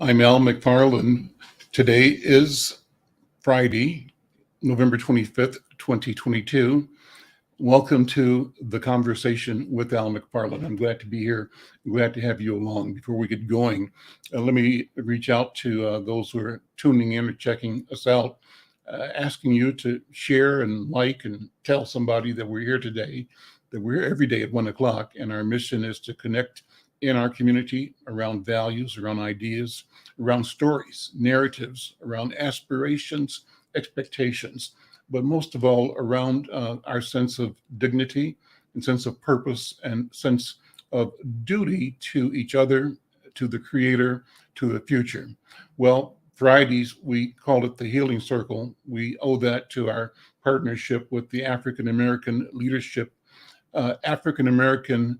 I'm Al McFarlane. Today is Friday, November 25th, 2022. Welcome to The Conversation with Al McFarlane. I'm glad to be here. I'm glad to have you along. Before we get going, let me reach out to those who are tuning in or checking us out, asking you to share and like and tell somebody that we're here today, that we're here every day at 1 o'clock, and our mission is to connect in our community around values, around ideas, around stories, narratives, around aspirations, expectations, but most of all around our sense of dignity and sense of purpose and sense of duty to each other, to the Creator, to the future. Well, Fridays, we call it the Healing Circle. We owe that to our partnership with the African American Leadership, African American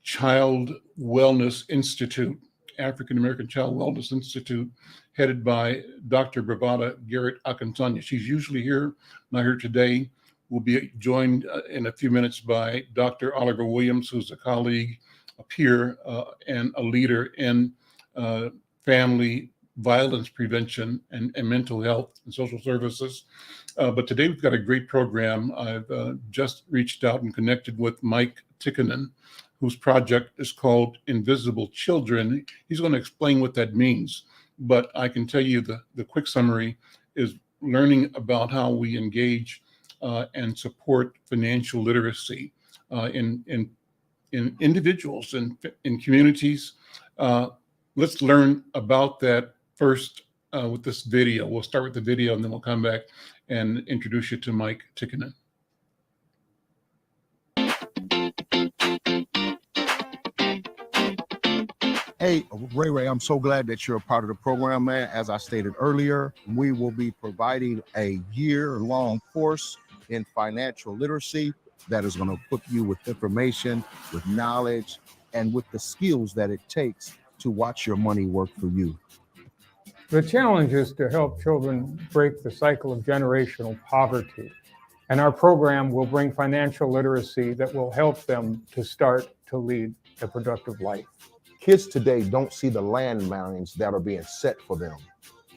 Child Wellness Institute, African American Child Wellness Institute, headed by Dr. Bravada Garrett Akinsanya. She's usually here, not here today. We'll be joined in a few minutes by Dr. Oliver Williams, who's a colleague, a peer, and a leader in family violence prevention and mental health and social services. But today we've got a great program. I've just reached out and connected with Mike Tikkanen, whose project is called Invisible Children. He's going to explain what that means. But I can tell you the quick summary is learning about how we engage and support financial literacy in individuals and in communities. Let's learn about that first with this video. We'll start with the video and then we'll come back and introduce you to Mike Tikkanen. Hey, Ray, I'm so glad that you're a part of the program, man. As I stated earlier, we will be providing a year-long course in financial literacy that is going to equip you with information, with knowledge, and with the skills that it takes to watch your money work for you. The challenge is to help children break the cycle of generational poverty. And our program will bring financial literacy that will help them to start to lead a productive life. Kids today don't see the landmines that are being set for them.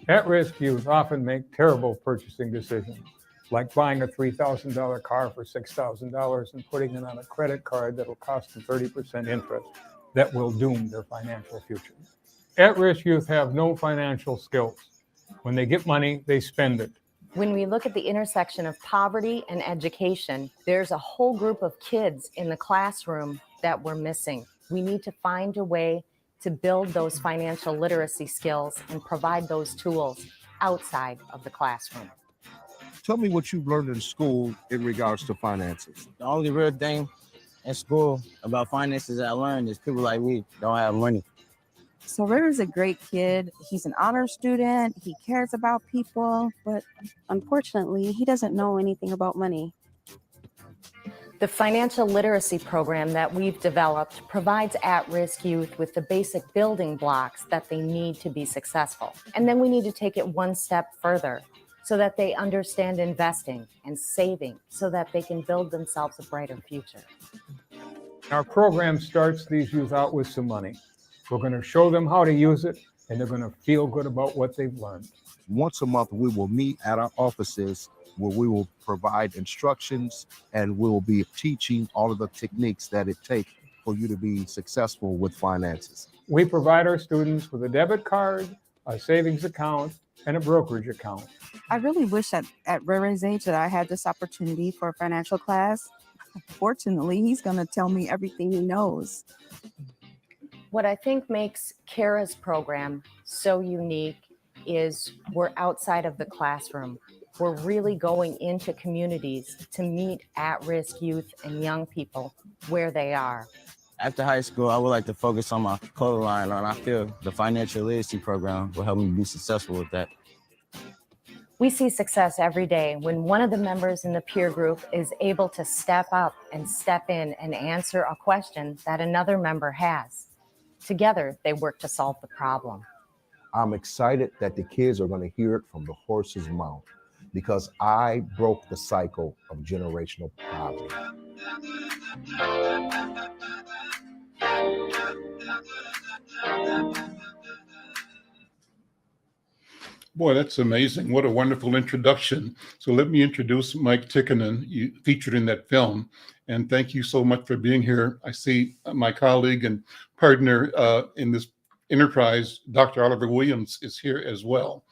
At-risk youth often make terrible purchasing decisions, like buying a $3,000 car for $6,000 and putting it on a credit card that'll cost them 30% interest that will doom their financial future. At-risk youth have no financial skills. When they get money, they spend it. When we look at the intersection of poverty and education, there's a whole group of kids in the classroom that we're missing. We need to find a way to build those financial literacy skills and provide those tools outside of the classroom. Tell me what you've learned in school in regards to finances. The only real thing in school about finances that I learned is people like me don't have money. So River's a great kid. He's an honor student. He cares about people, but unfortunately, he doesn't know anything about money. The financial literacy program that we've developed provides at-risk youth with the basic building blocks that they need to be successful. And then we need to take it one step further so that they understand investing and saving so that they can build themselves a brighter future. Our program starts these youth out with some money. We're going to show them how to use it, and they're going to feel good about what they've learned. Once a month, we will meet at our offices where we will provide instructions and we will be teaching all of the techniques that it takes for you to be successful with finances. We provide our students with a debit card, a savings account, and a brokerage account. I really wish that at River's age that I had this opportunity for a financial class. Fortunately, he's going to tell me everything he knows. What I think makes Kara's program so unique is we're outside of the classroom. We're really going into communities to meet at-risk youth and young people where they are. After high school, I would like to focus on my clothing line, and I feel the financial literacy program will help me be successful with that. We see success every day when one of the members in the peer group is able to step up and step in and answer a question that another member has. Together, they work to solve the problem. I'm excited that the kids are going to hear it from the horse's mouth because I broke the cycle of generational poverty. Boy, that's amazing. What a wonderful introduction. So let me introduce Mike Tikkanen, you featured in that film. And thank you so much for being here. I see my colleague and partner in this enterprise, Dr. Oliver Williams, is here as well.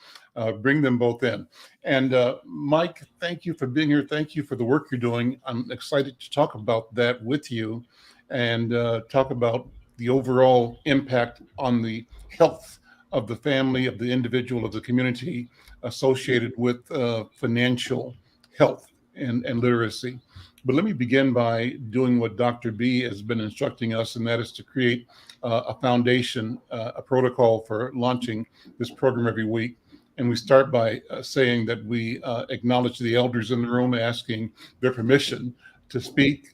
Bring them both in. And Mike, thank you for being here. Thank you for the work you're doing. I'm excited to talk about that with you and talk about the overall impact on the health of the family, of the individual, of the community associated with financial health and literacy. But let me begin by doing what Dr. B has been instructing us, and that is to create a foundation, a protocol for launching this program every week. And we start by saying that we acknowledge the elders in the room, asking their permission to speak.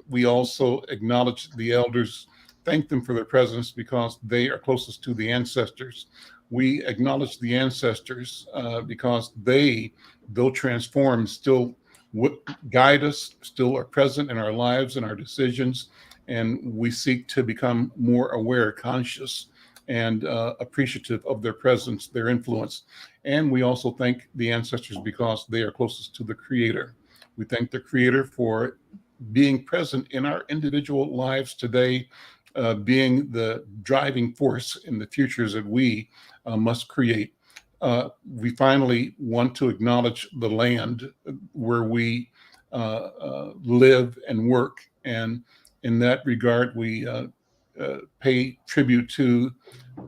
We also acknowledge the elders, thank them for their presence because they are closest to the ancestors. We acknowledge the ancestors because they, though transformed, still guide us, still are present in our lives and our decisions. And we seek to become more aware, conscious, and appreciative of their presence, their influence. And we also thank the ancestors because they are closest to the Creator. We thank the Creator for being present in our individual lives today, being the driving force in the futures that we must create. We finally want to acknowledge the land where we live and work. And in that regard, we pay tribute to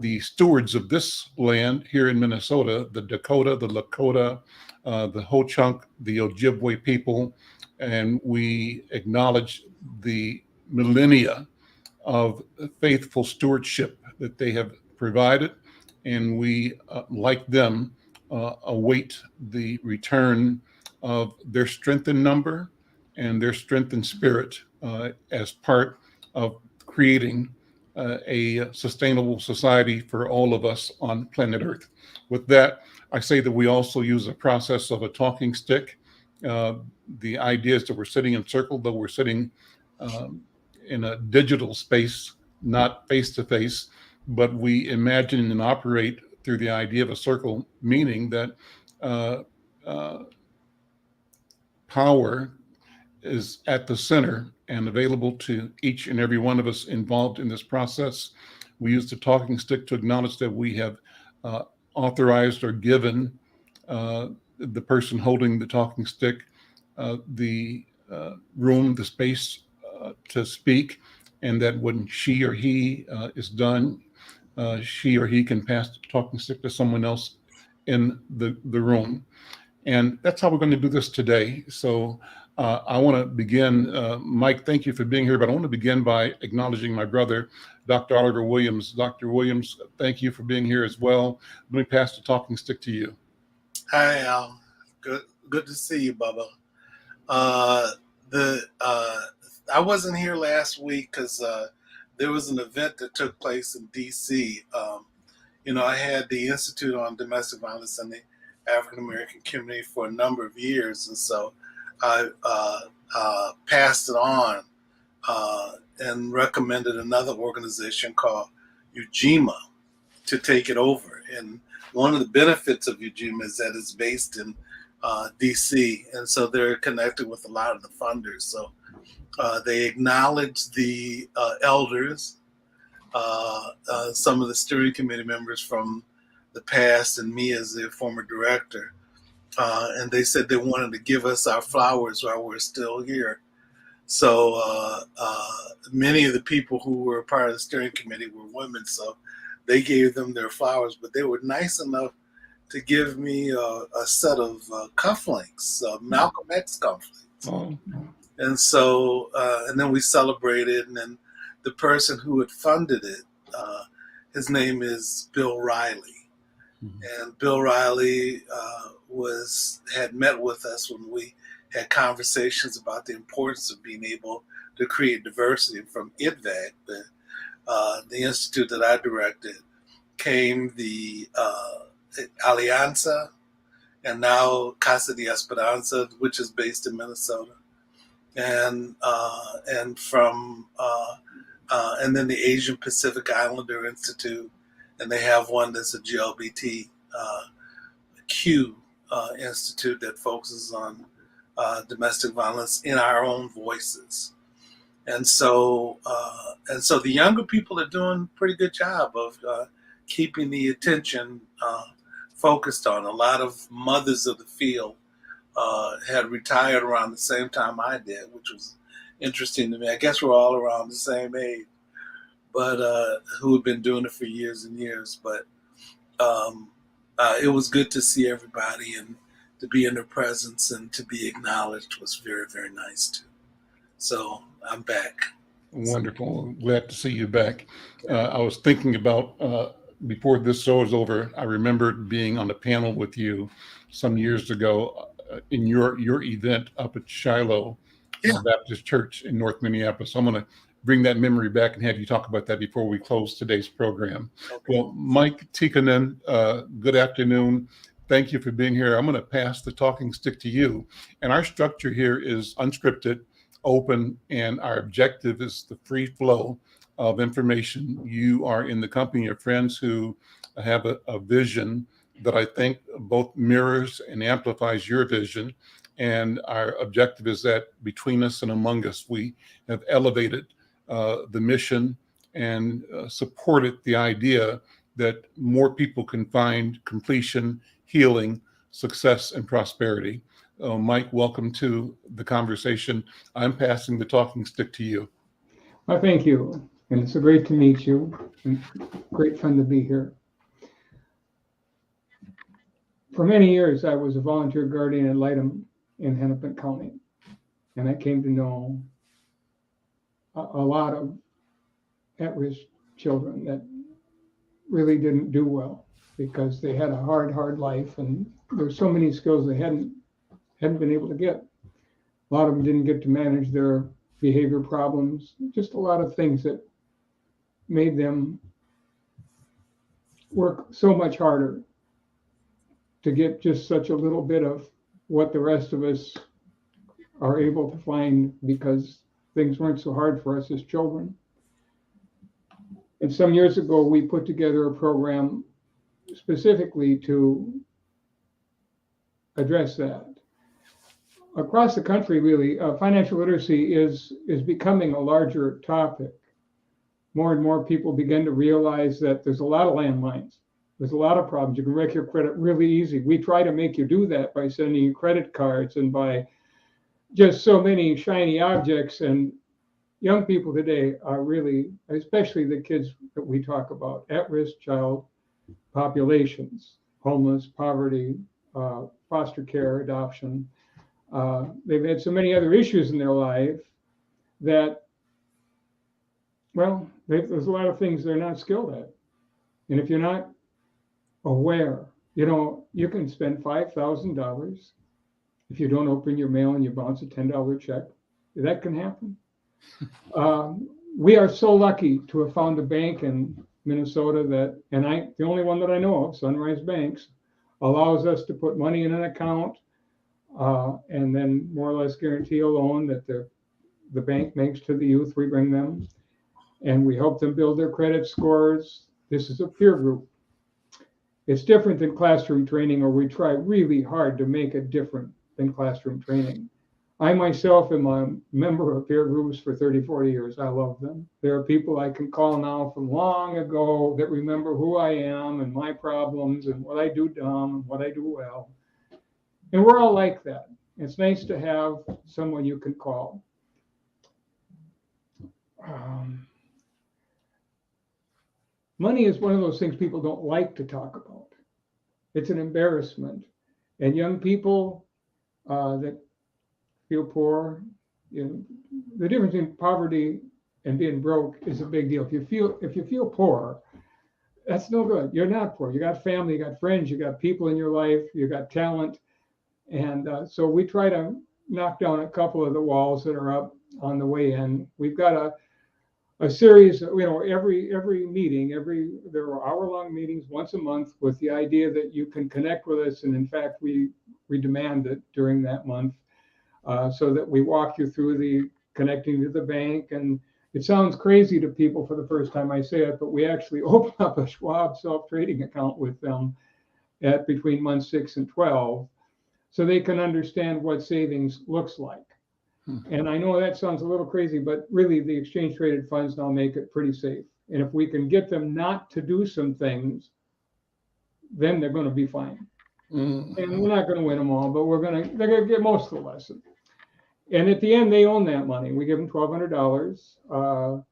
the stewards of this land here in Minnesota, the Dakota, the Lakota, the Ho-Chunk, the Ojibwe people, and we acknowledge the millennia of faithful stewardship that they have provided, and we, like them, await the return of their strength in number and their strength in spirit as part of creating a sustainable society for all of us on planet Earth. With that, I say that we also use a process of a talking stick. The idea is that we're sitting in circle, though we're sitting in a digital space, not face to face, but we imagine and operate through the idea of a circle, meaning that power is at the center and available to each and every one of us involved in this process. We use the talking stick to acknowledge that we have authorized or given the person holding the talking stick the room, the space to speak, and that when she or he is done, she or he can pass the talking stick to someone else in the room. And that's how we're going to do this today. So I want to begin, Mike, thank you for being here, but I want to begin by acknowledging my brother, Dr. Oliver Williams. Dr. Williams, thank you for being here as well. Let me pass the talking stick to you. Hi, Al. Good to see you, Bubba. I wasn't here last week because there was an event that took place in D.C. I had the Institute on Domestic Violence in the African American community for a number of years, and so I passed it on and recommended another organization called UGIMA to take it over. And one of the benefits of UGIMA is that it's based in DC, and so they're connected with a lot of the funders. So they acknowledge the elders, some of the steering committee members from the past, and me as their former director. And they said they wanted to give us our flowers while we're still here. So many of the people who were part of the steering committee were women, so they gave them their flowers, but they were nice enough to give me a set of cufflinks, Malcolm X cufflinks. Oh. And so, and then we celebrated, and then the person who had funded it, his name is Bill Riley. Mm-hmm. And Bill Riley had met with us when we had conversations about the importance of being able to create diversity from IDVAC, the institute that I directed. came the Alianza, and now Casa de Esperanza, which is based in Minnesota, and then the Asian Pacific Islander Institute, and they have one that's a GLBTQ institute that focuses on domestic violence in our own voices. And so the younger people are doing a pretty good job of keeping the attention focused on. A lot of mothers of the field had retired around the same time I did, which was interesting to me. I guess we're all around the same age, but who have been doing it for years and years. But it was good to see everybody, and to be in their presence and to be acknowledged was very, very nice too. So I'm back. Wonderful. Glad to see you back. I was thinking about before this show is over, I remembered being on a panel with you some years ago in your event up at Shiloh Baptist Church in North Minneapolis. So I'm going to bring that memory back and have you talk about that before we close today's program. Okay. Well, Mike Tikkanen, good afternoon. Thank you for being here. I'm going to pass the talking stick to you. And our structure here is unscripted, open, and our objective is the free flow of information. You are in the company of friends who have a vision that I think both mirrors and amplifies your vision. And our objective is that between us and among us, we have elevated the mission and supported the idea that more people can find completion, healing, success, and prosperity. Mike, welcome to the conversation. I'm passing the talking stick to you. Well, thank you. And it's great to meet you. And great fun to be here. For many years, I was a volunteer guardian ad litem in Hennepin County. And I came to know a lot of at-risk children that really didn't do well because they had a hard life, and there's so many skills they hadn't been able to get. A lot of them didn't get to manage their behavior problems, just a lot of things that made them work so much harder to get just such a little bit of what the rest of us are able to find because things weren't so hard for us as children. And some years ago, we put together a program specifically to address that. Across the country, really, financial literacy is becoming a larger topic. More and more people begin to realize that there's a lot of landmines. There's a lot of problems. You can wreck your credit really easy. We try to make you do that by sending you credit cards and by just so many shiny objects. And young people today are really, especially the kids that we talk about, at-risk child populations, homeless, poverty, foster care, adoption. They've had so many other issues in their life that, well, there's a lot of things they're not skilled at. And if you're not aware, you can spend $5,000 if you don't open your mail and you bounce a $10 check. That can happen. We are so lucky to have found a bank in Minnesota that, the only one that I know of, Sunrise Banks, allows us to put money in an account and then more or less guarantee a loan that the bank makes to the youth we bring them. And we help them build their credit scores. This is a peer group. It's different than classroom training, or we try really hard to make it different than classroom training. I myself am a member of peer groups for 30, 40 years. I love them. There are people I can call now from long ago that remember who I am and my problems and what I do dumb and what I do well. And we're all like that. It's nice to have someone you can call. Money is one of those things people don't like to talk about. It's an embarrassment. And young people that feel poor, the difference in poverty and being broke is a big deal. If you feel poor, that's no good. You're not poor. You got family, you got friends, you got people in your life, you got talent. And so we try to knock down a couple of the walls that are up on the way in. We've got a series, every meeting, there are hour-long meetings once a month with the idea that you can connect with us. And in fact, we demand it during that month, so that we walk you through the connecting to the bank. And it sounds crazy to people for the first time I say it, but we actually open up a Schwab self-trading account with them at between month 6 and 12, so they can understand what savings looks like. And I know that sounds a little crazy, but really the exchange traded funds now make it pretty safe. And if we can get them not to do some things, then they're going to be fine. And we're not going to win them all, but they're going to get most of the lesson. And at the end, they own that money. We give them $1,200,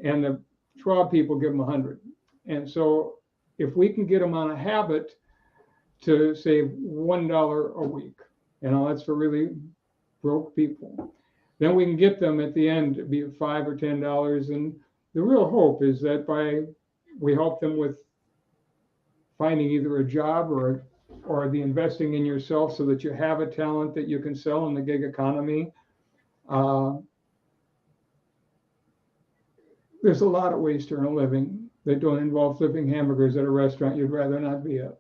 and the Schwab people give them $100. And so if we can get them on a habit to save $1 a week, that's for really broke people, then we can get them at the end to be $5 or $10. And the real hope is that we help them with finding either a job or the investing in yourself, so that you have a talent that you can sell in the gig economy. There's a lot of ways to earn a living that don't involve flipping hamburgers at a restaurant you'd rather not be at.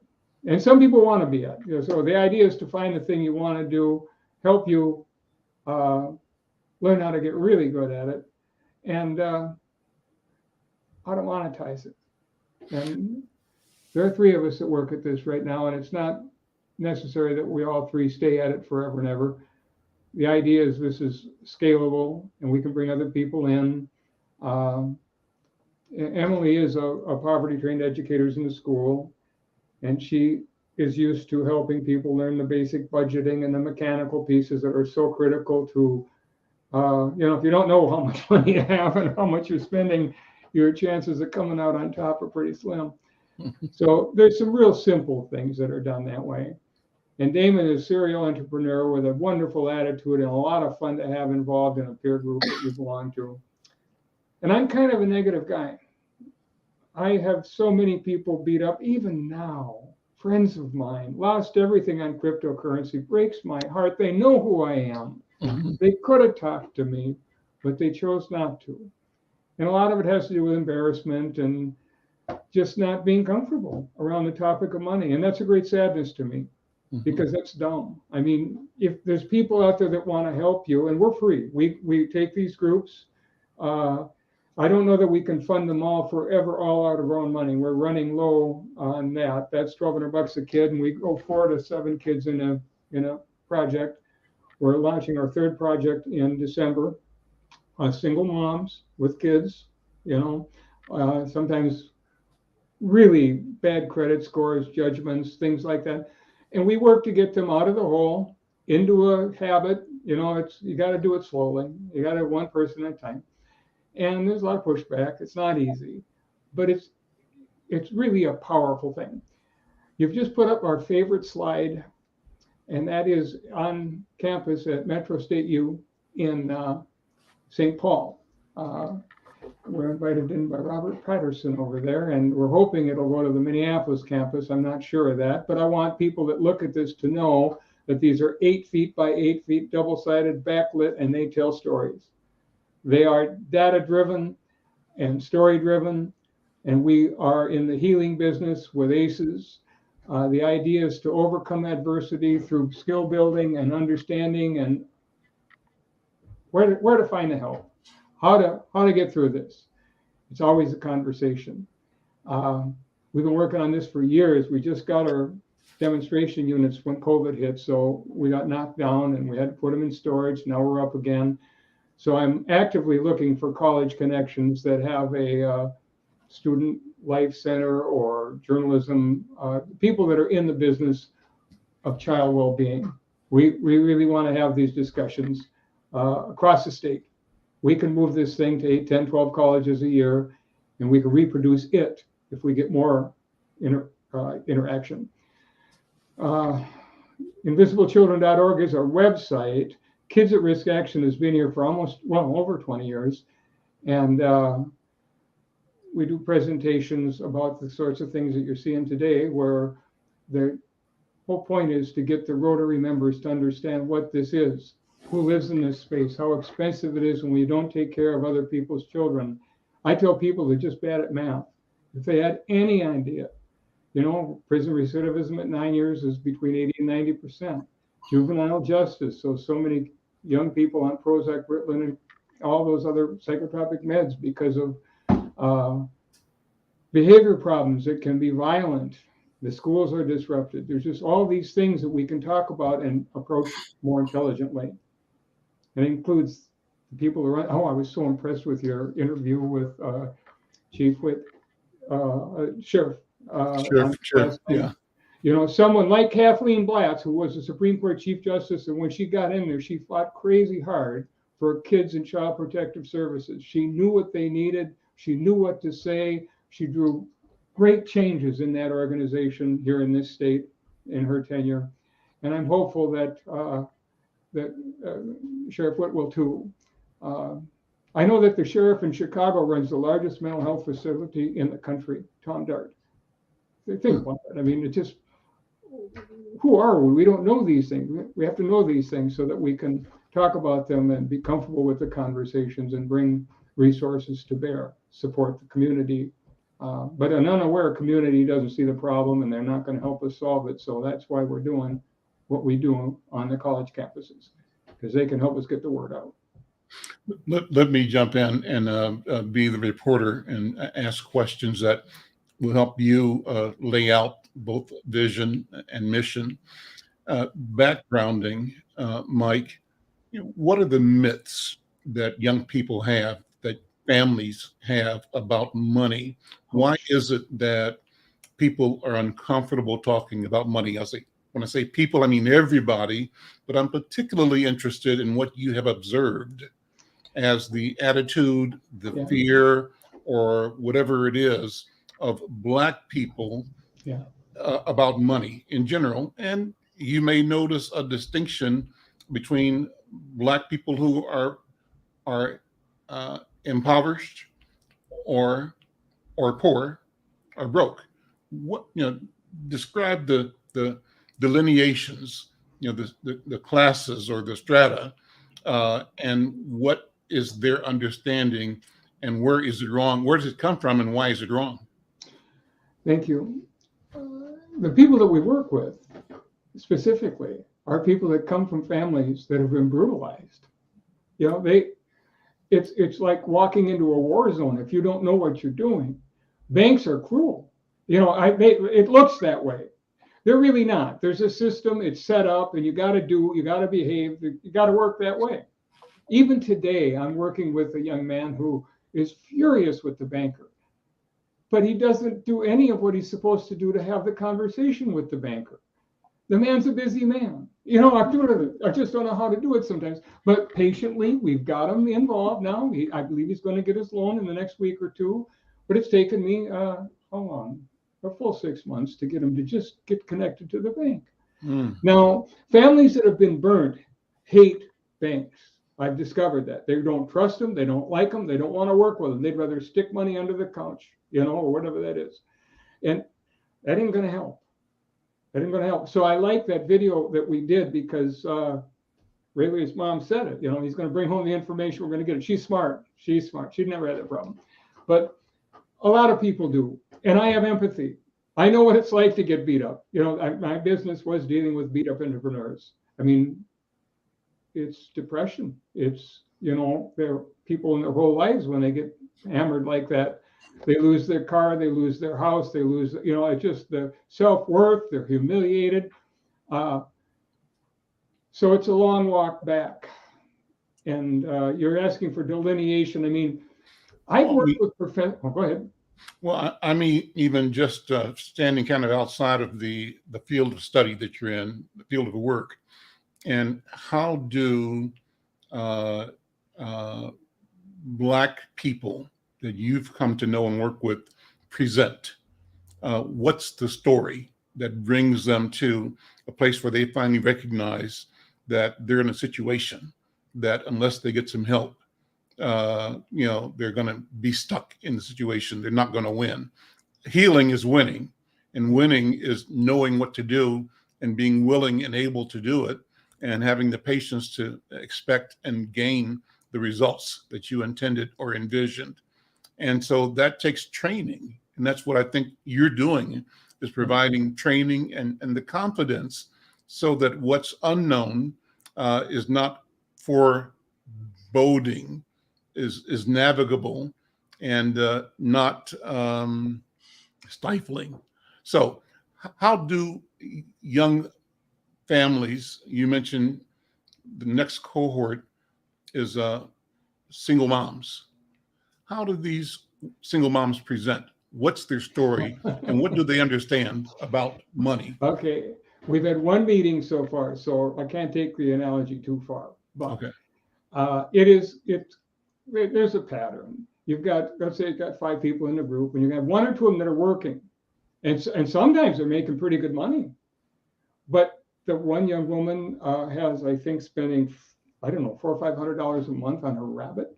And some people want to be at. So the idea is to find the thing you want to do, help you learn how to get really good at it, and how to monetize it. And there are 3 of us that work at this right now, and it's not necessary that we all 3 stay at it forever and ever. The idea is this is scalable, and we can bring other people in. Emily is a poverty-trained educator in the school, and she is used to helping people learn the basic budgeting and the mechanical pieces that are so critical to, if you don't know how much money you have and how much you're spending, your chances of coming out on top are pretty slim. So there's some real simple things that are done that way. And Damon is a serial entrepreneur with a wonderful attitude and a lot of fun to have involved in a peer group that you belong to. And I'm kind of a negative guy. I have so many people beat up, even now. Friends of mine lost everything on cryptocurrency. Breaks my heart. They know who I am. They could have talked to me, but they chose not to. And a lot of it has to do with embarrassment and just not being comfortable around the topic of money. And that's a great sadness to me, because that's dumb. I mean, if there's people out there that want to help you, and we're free, we take these groups. I don't know that we can fund them all forever, all out of our own money. We're running low on that. That's $1,200 a kid, and we go 4 to 7 kids in a project. We're launching our 3rd project in December. Single moms with kids, sometimes really bad credit scores, judgments, things like that. And we work to get them out of the hole into a habit. You got to do it slowly. You got to one person at a time. And there's a lot of pushback. It's not easy, but it's really a powerful thing. You've just put up our favorite slide, and that is on campus at Metro State U in St. Paul. We're invited in by Robert Patterson over there, and we're hoping it'll go to the Minneapolis campus. I'm not sure of that, but I want people that look at this to know that these are 8 feet by 8 feet, double-sided, backlit, and they tell stories. They are data-driven and story-driven, and we are in the healing business with ACEs. The idea is to overcome adversity through skill building and understanding, and where to find the help, how to get through this. It's always a conversation. We've been working on this for years. We just got our demonstration units when COVID hit, so we got knocked down and we had to put them in storage. Now we're up again. So I'm actively looking for college connections that have a student life center or journalism, people that are in the business of child well-being. We really want to have these discussions across the state. We can move this thing to 8, 10, 12 colleges a year, and we can reproduce it if we get more interaction. InvisibleChildren.org is our website. Kids at Risk Action has been here for over 20 years. And we do presentations about the sorts of things that you're seeing today, where the whole point is to get the Rotary members to understand what this is, who lives in this space, how expensive it is when we don't take care of other people's children, I tell people they're just bad at math. If they had any idea, prison recidivism at 9 years is between 80 and 90%. Juvenile justice, so many young people on Prozac, Ritalin, and all those other psychotropic meds because of behavior problems that can be violent. The schools are disrupted. There's just all these things that we can talk about and approach more intelligently. It includes the people around. Oh, I was so impressed with your interview with Sheriff. Sure. Yeah. Someone like Kathleen Blatz, who was the Supreme Court Chief Justice, and when she got in there, she fought crazy hard for kids in child protective services. She knew what they needed. She knew what to say. She drew great changes in that organization here in this state in her tenure. And I'm hopeful that Sheriff Witt will too. I know that the sheriff in Chicago runs the largest mental health facility in the country, Tom Dart. Think about that. I mean, it just, who are we? We don't know these things. We have to know these things so that we can talk about them and be comfortable with the conversations and bring resources to bear, support the community. But an unaware community doesn't see the problem and they're not going to help us solve it. So that's why we're doing what we do on the college campuses, because they can help us get the word out. Let me jump in and be the reporter and ask questions that will help you lay out both vision and mission. Backgrounding, Mike, what are the myths that young people have, that families have about money? Why is it that people are uncomfortable talking about money? When I say people, I mean everybody, but I'm particularly interested in what you have observed as the attitude, the fear, or whatever it is of Black people about money in general. And you may notice a distinction between Black people who are impoverished or poor or broke. What, describe the delineations, the classes or the strata, and what is their understanding, and where is it wrong? Where does it come from, and why is it wrong? Thank you. The people that we work with specifically are people that come from families that have been brutalized. It's like walking into a war zone if you don't know what you're doing. Banks are cruel. It looks that way. They're really not. There's a system, it's set up, and you got to behave, you got to work that way. Even today, I'm working with a young man who is furious with the banker, but he doesn't do any of what he's supposed to do to have the conversation with the banker. The man's a busy man. I just don't know how to do it sometimes, but patiently, we've got him involved now. I believe he's going to get his loan in the next week or two, but it's taken me, how long? A full 6 months to get him to just get connected to the bank. Now, families that have been burnt hate banks. I've discovered that. They don't trust them. They don't like them. They don't want to work with them. They'd rather stick money under the couch, or whatever that is. And that ain't going to help. That ain't going to help. So I like that video that we did because Ray Ray's mom said it. He's going to bring home the information. We're going to get it. She's smart. She's never had that problem. But a lot of people do. And I have empathy. I know what it's like to get beat up. My business was dealing with beat up entrepreneurs. I mean, it's depression. It's, there are people in their whole lives when they get hammered like that, they lose their car, they lose their house, they lose, it's just the self-worth, they're humiliated. So it's a long walk back. And you're asking for delineation. I mean, I've worked with professionals. Oh, go ahead. Well, I mean, even just standing kind of outside of the field of study that you're in, the field of work, and how do Black people that you've come to know and work with present? What's the story that brings them to a place where they finally recognize that they're in a situation that unless they get some help, they're going to be stuck in the situation. They're not going to win. Healing is winning, and winning is knowing what to do and being willing and able to do it, and having the patience to expect and gain the results that you intended or envisioned. And so that takes training. And that's what I think you're doing, is providing training and the confidence so that what's unknown is not foreboding, is navigable and not stifling. So how do young families, you mentioned the next cohort is single moms. How do these single moms present? What's their story and what do they understand about money? Okay, we've had one meeting so far, so I can't take the analogy too far, but Okay. there's a pattern. You've got, let's say you've got 5 people in the group, and you have 1 or 2 of them that are working, and sometimes they're making pretty good money. But the one young woman has, I think, spending, I don't know, $400 or $500 a month on her rabbit.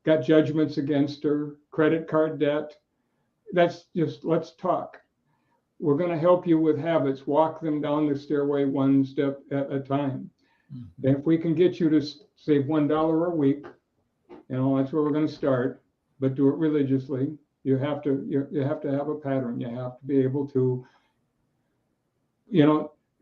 Got judgments against her, credit card debt. That's just, let's talk. We're going to help you with habits. Walk them down the stairway 1 step at a time. Mm-hmm. And if we can get you to save $1 a week, that's where we're going to start. But do it religiously. You have to have a pattern. You have to be able to,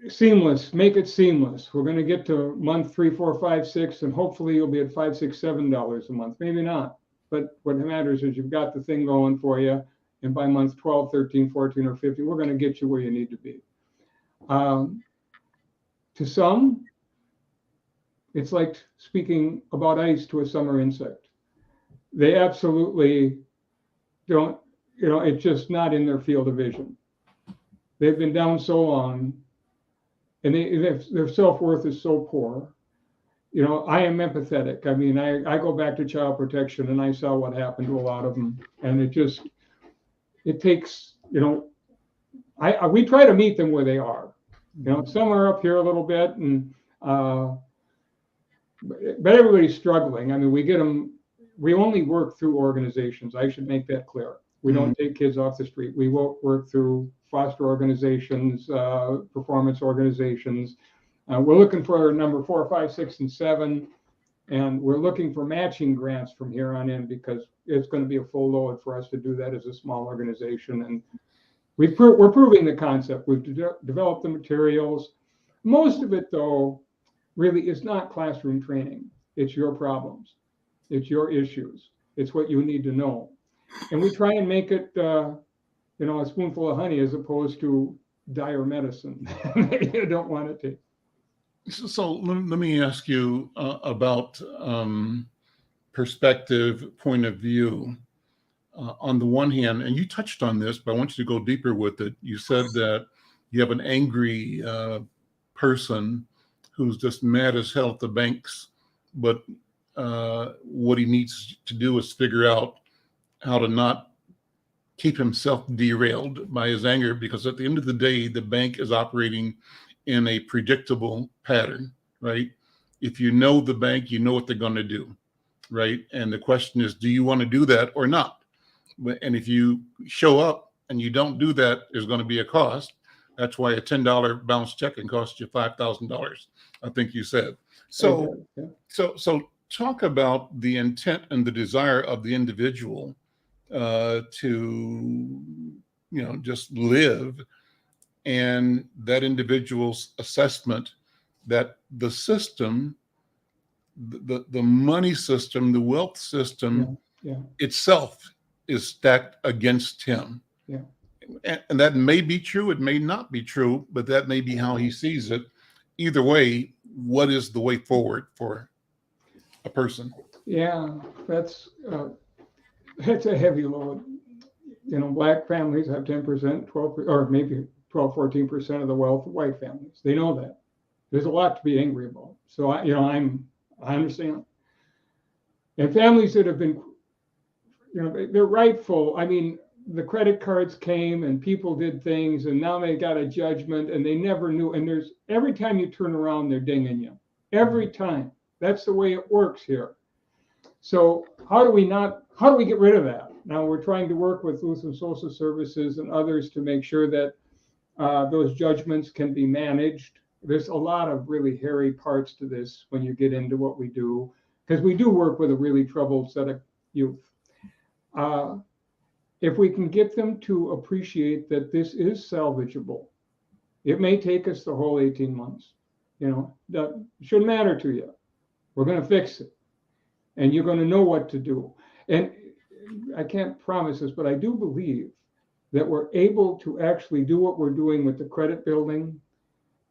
seamless. Make it seamless. We're going to get to month 3, 4, 5, 6, and hopefully you'll be at $5, $6, $7 a month. Maybe not. But what matters is you've got the thing going for you. And by month 12, 13, 14, or 15, we're going to get you where you need to be. To some, it's like speaking about ice to a summer insect. They absolutely don't, it's just not in their field of vision. They've been down so long, and their self-worth is so poor. I am empathetic. I mean, I go back to child protection, and I saw what happened to a lot of them. And it takes, we try to meet them where they are. Some are up here a little bit, and but everybody's struggling. I mean, we only work through organizations. I should make that clear. We don't take kids off the street. We won't work through foster organizations, performance organizations. We're looking for number 4, 5, 6, and 7, and we're looking for matching grants from here on in, because it's going to be a full load for us to do that as a small organization. And we're proving the concept. We've developed the materials. Most of it, though, really is not classroom training. It's your problems. It's your issues. It's what you need to know. And we try and make it, a spoonful of honey as opposed to dire medicine you don't want to take. So let me ask you about perspective, point of view. On the one hand, and you touched on this, but I want you to go deeper with it. You said that you have an angry person who's just mad as hell at the banks, but what he needs to do is figure out how to not keep himself derailed by his anger, because at the end of the day, the bank is operating in a predictable pattern, right? If you know the bank, you know what they're going to do, right? And the question is, do you want to do that or not? And if you show up and you don't do that, there's going to be a cost. That's why a $10 bounce check can cost you $5,000, I think you said. So talk about the intent and the desire of the individual to, just live, and that individual's assessment that the system, the money system, the wealth system itself is stacked against him. Yeah. And that may be true, it may not be true, but that may be how he sees it. Either way, what is the way forward for a person? Yeah, that's a heavy load. Black families have 10%, 12, or maybe 12, 14% of the wealth of white families. They know that. There's a lot to be angry about. So I understand. And families that have been, they're rightful. I mean, the credit cards came and people did things, and now they got a judgment and they never knew. And every time you turn around, they're dinging you. Every time. That's the way it works here. So how do we get rid of that? Now we're trying to work with Lutheran Social Services and others to make sure that those judgments can be managed. There's a lot of really hairy parts to this when you get into what we do, because we do work with a really troubled set of youth. if we can get them to appreciate that this is salvageable, it may take us the whole 18 months. That shouldn't matter to you. We're going to fix it. And you're going to know what to do. And I can't promise this, but I do believe that we're able to actually do what we're doing with the credit building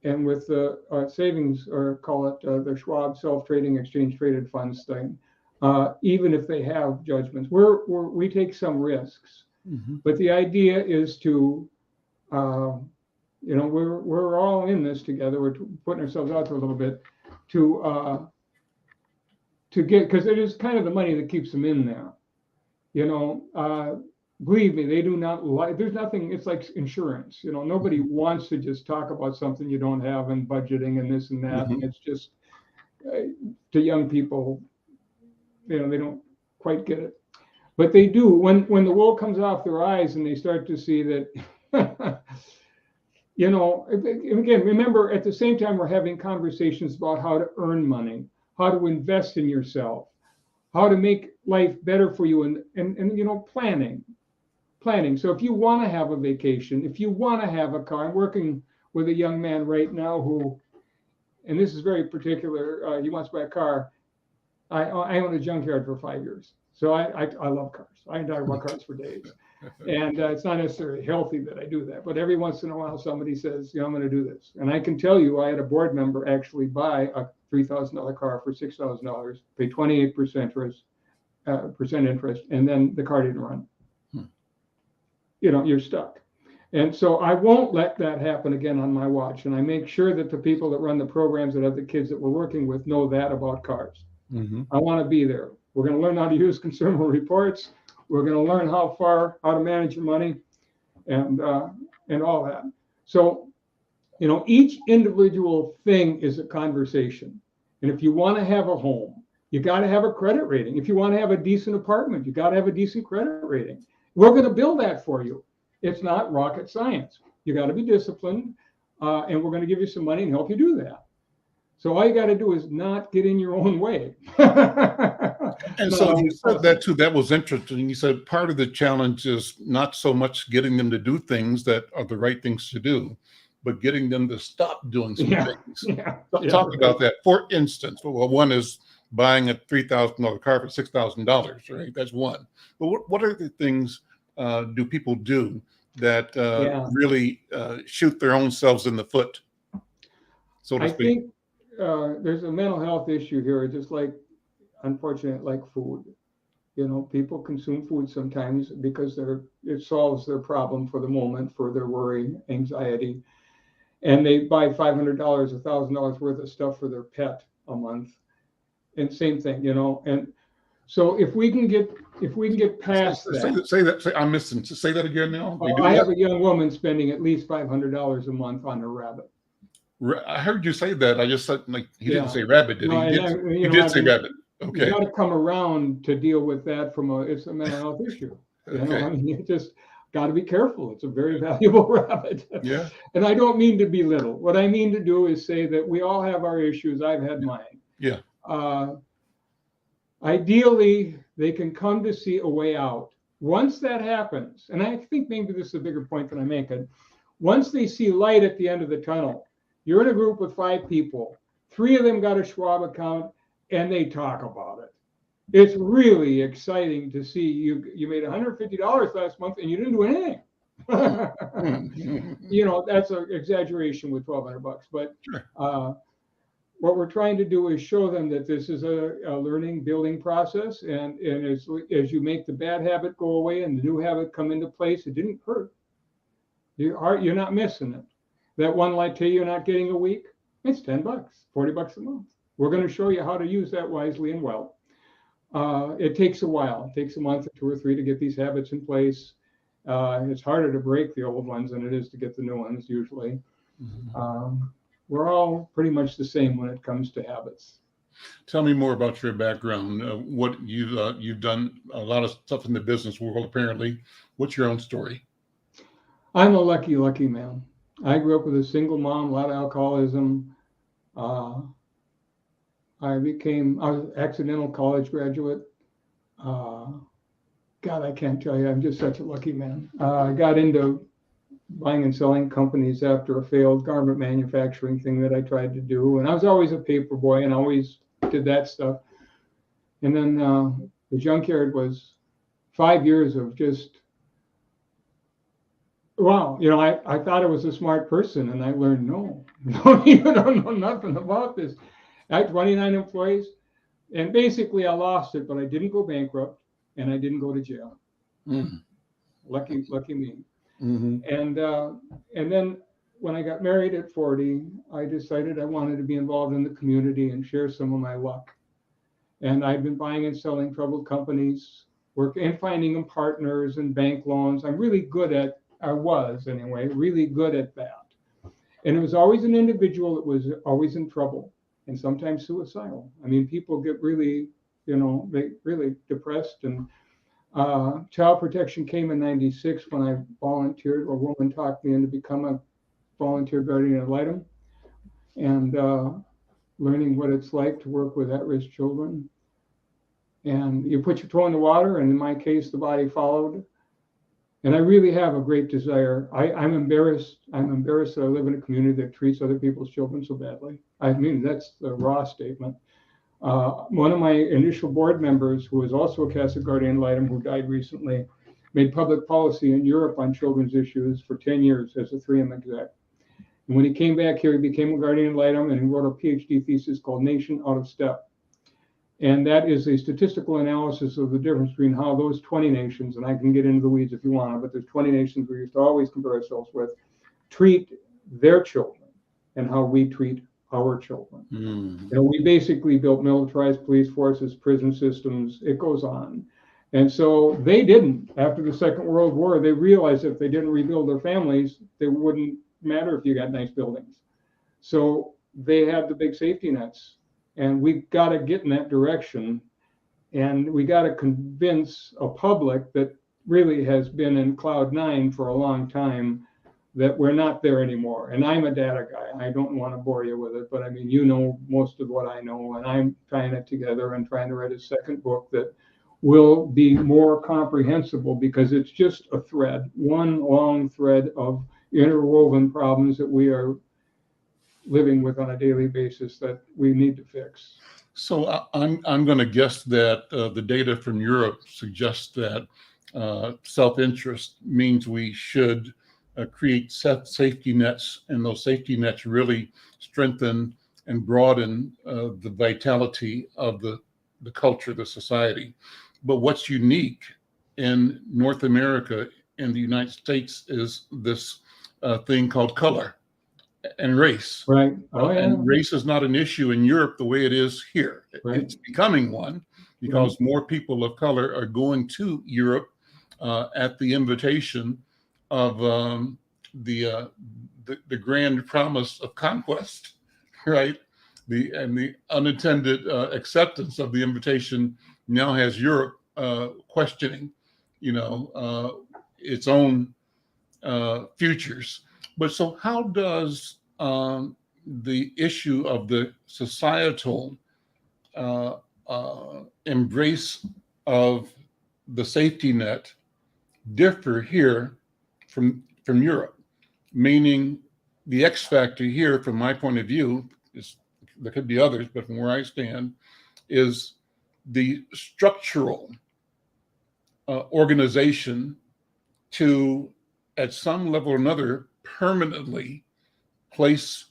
and with the savings, or call it the Schwab self-trading exchange traded funds thing, even if they have judgments. We take some risks, but the idea is to, we're all in this together. We're putting ourselves out there a little bit to get, because it is kind of the money that keeps them in there. Believe me, they do not like, there's nothing, it's like insurance. Nobody wants to just talk about something you don't have, and budgeting and this and that. And it's just, to young people, they don't quite get it. But they do when the wool comes off their eyes and they start to see that, again, remember, at the same time, we're having conversations about how to earn money, how to invest in yourself, how to make life better for you, and planning. So if you want to have a vacation, if you want to have a car, I'm working with a young man right now who, and this is very particular, he wants to buy a car. I own a junkyard for 5 years. So I love cars. I can talk about cars for days. And it's not necessarily healthy that I do that. But every once in a while, somebody says, I'm going to do this. And I can tell you, I had a board member actually buy a $3,000 car for $6,000, pay 28% interest, and then the car didn't run. You're stuck. And so I won't let that happen again on my watch. And I make sure that the people that run the programs that have the kids that we're working with know that about cars. I want to be there. We're going to learn how to use consumer reports. We're going to learn how to manage your money, and all that. So, each individual thing is a conversation. And if you want to have a home, you got to have a credit rating. If you want to have a decent apartment, you got to have a decent credit rating. We're going to build that for you. It's not rocket science. You got to be disciplined, and we're going to give you some money and help you do that. So all you got to do is not get in your own way. And so you said that too. That was interesting. You said part of the challenge is not so much getting them to do things that are the right things to do, but getting them to stop doing some things. Talk about that. For instance, well, one is buying a $3,000 car for $6,000, right? That's one. But what other things do people do that really shoot their own selves in the foot, so to speak? I think there's a mental health issue here, just like, unfortunately, like food. People consume food sometimes because it solves their problem for the moment, for their worry, anxiety, and they buy $500, $1,000 worth of stuff for their pet a month, and same thing, And so if we can get past that, I'm missing. Say that again now. I have a young woman spending at least $500 a month on her rabbit. I heard you say that. I just said, like, he didn't say rabbit, did he? He did say rabbit. Okay. You got to come around to deal with that it's a mental health issue. You just got to be careful. It's a very valuable rabbit. Yeah. And I don't mean to belittle. What I mean to do is say that we all have our issues. I've had mine. Yeah. Ideally, they can come to see a way out. Once that happens, and I think maybe this is a bigger point than I'm making, once they see light at the end of the tunnel, you're in a group with 5 people. 3 of them got a Schwab account, and they talk about it. It's really exciting to see you made $150 last month, and you didn't do anything. That's an exaggeration with $1,200, but what we're trying to do is show them that this is a learning, building process, and as you make the bad habit go away and the new habit come into place, it didn't hurt. You're not missing it. That one latte you're not getting a week, it's $10, $40 a month. We're going to show you how to use that wisely and well. It takes a while. It takes a month or 2 or 3 to get these habits in place. It's harder to break the old ones than it is to get the new ones usually. We're all pretty much the same when it comes to habits. Tell me more about your background. What you've done a lot of stuff in the business world, apparently. What's your own story? I'm a lucky man. I grew up with a single mom, a lot of alcoholism. I was an accidental college graduate. Got God, I can't tell you. I'm just such a lucky man. I got into buying and selling companies after a failed garment manufacturing thing that I tried to do. And I was always a paper boy and always did that stuff. And then the junkyard was 5 years of just, wow, I thought I was a smart person and I learned, no, you don't know nothing about this. I had 29 employees and basically I lost it, but I didn't go bankrupt and I didn't go to jail. Mm. Lucky me. Mm-hmm. And then when I got married at 40, I decided I wanted to be involved in the community and share some of my luck. And I've been buying and selling troubled companies, and finding them partners and bank loans. I was anyway, really good at that. And it was always an individual that was always in trouble and sometimes suicidal. I mean, people get really, they really depressed. And child protection came in '96 when I volunteered. A woman talked me into become a volunteer guardian ad litem and learning what it's like to work with at-risk children. And you put your toe in the water, and in my case, the body followed. And I really have a great desire. I'm embarrassed. I'm embarrassed that I live in a community that treats other people's children so badly. I mean, that's the raw statement. One of my initial board members, who was also a CASA guardian ad litem, who died recently, made public policy in Europe on children's issues for 10 years as a 3M exec. And when he came back here, he became a guardian ad litem, and he wrote a PhD thesis called Nation Out of Step. And that is a statistical analysis of the difference between how those 20 nations, and I can get into the weeds if you want, but there's 20 nations we used to always compare ourselves with, treat their children and how we treat our children. Mm. We basically built militarized police forces, prison systems, it goes on. And so they didn't. After the Second World War, they realized if they didn't rebuild their families, it wouldn't matter if you got nice buildings. So they had the big safety nets. And we got to get in that direction. And we got to convince a public that really has been in cloud nine for a long time that we're not there anymore. And I'm a data guy. I don't want to bore you with it, but I mean, most of what I know, and I'm tying it together and trying to write a second book that will be more comprehensible because it's just a thread, one long thread of interwoven problems that we are living with on a daily basis that we need to fix. So I'm going to guess that the data from Europe suggests that self-interest means we should create safety nets, and those safety nets really strengthen and broaden the vitality of the culture, the society. But what's unique in North America and the United States is this thing called color and race. Right. Oh, yeah. And race is not an issue in Europe the way it is here. Right. It's becoming one because more people of color are going to Europe at the invitation of the grand promise of conquest, right? The unintended acceptance of the invitation now has Europe questioning, its own futures. But so how does the issue of the societal embrace of the safety net differ here from Europe? Meaning the X factor here, from my point of view, is there could be others, but from where I stand, is the structural organization to, at some level or another, permanently place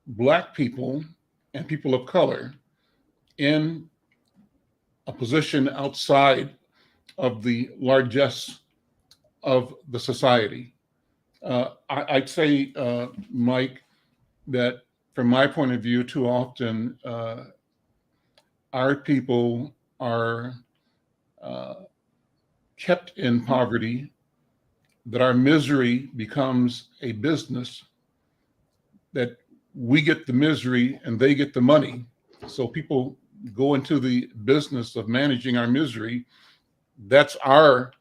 Black people and people of color in a position outside of the largesse of the society. I'd say, Mike, that from my point of view, too often our people are kept in poverty, that our misery becomes a business, that we get the misery and they get the money. So people go into the business of managing our misery. That's our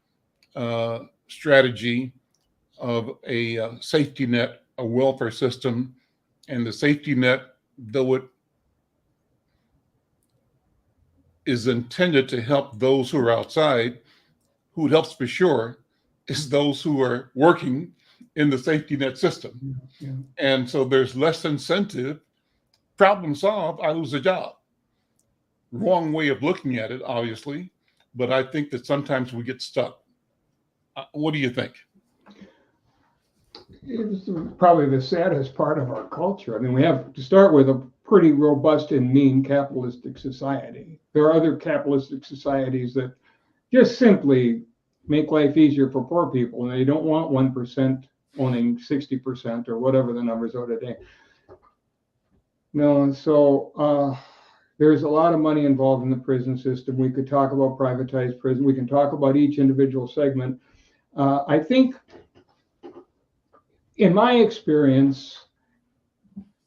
strategy of a safety net, a welfare system. And the safety net, though it is intended to help those who are outside. Who it helps for sure is those who are working in the safety net system. Yeah. And so there's less incentive. Problem solved, I lose a job. Wrong way of looking at it, obviously, but I think that sometimes we get stuck. What do you think? It's probably the saddest part of our culture. I mean, we have to start with a pretty robust and mean capitalistic society. There are other capitalistic societies that just simply make life easier for poor people, and they don't want 1% owning 60% or whatever the numbers are today. No, so there's a lot of money involved in the prison system. We could talk about privatized prison. We can talk about each individual segment. I think, in my experience,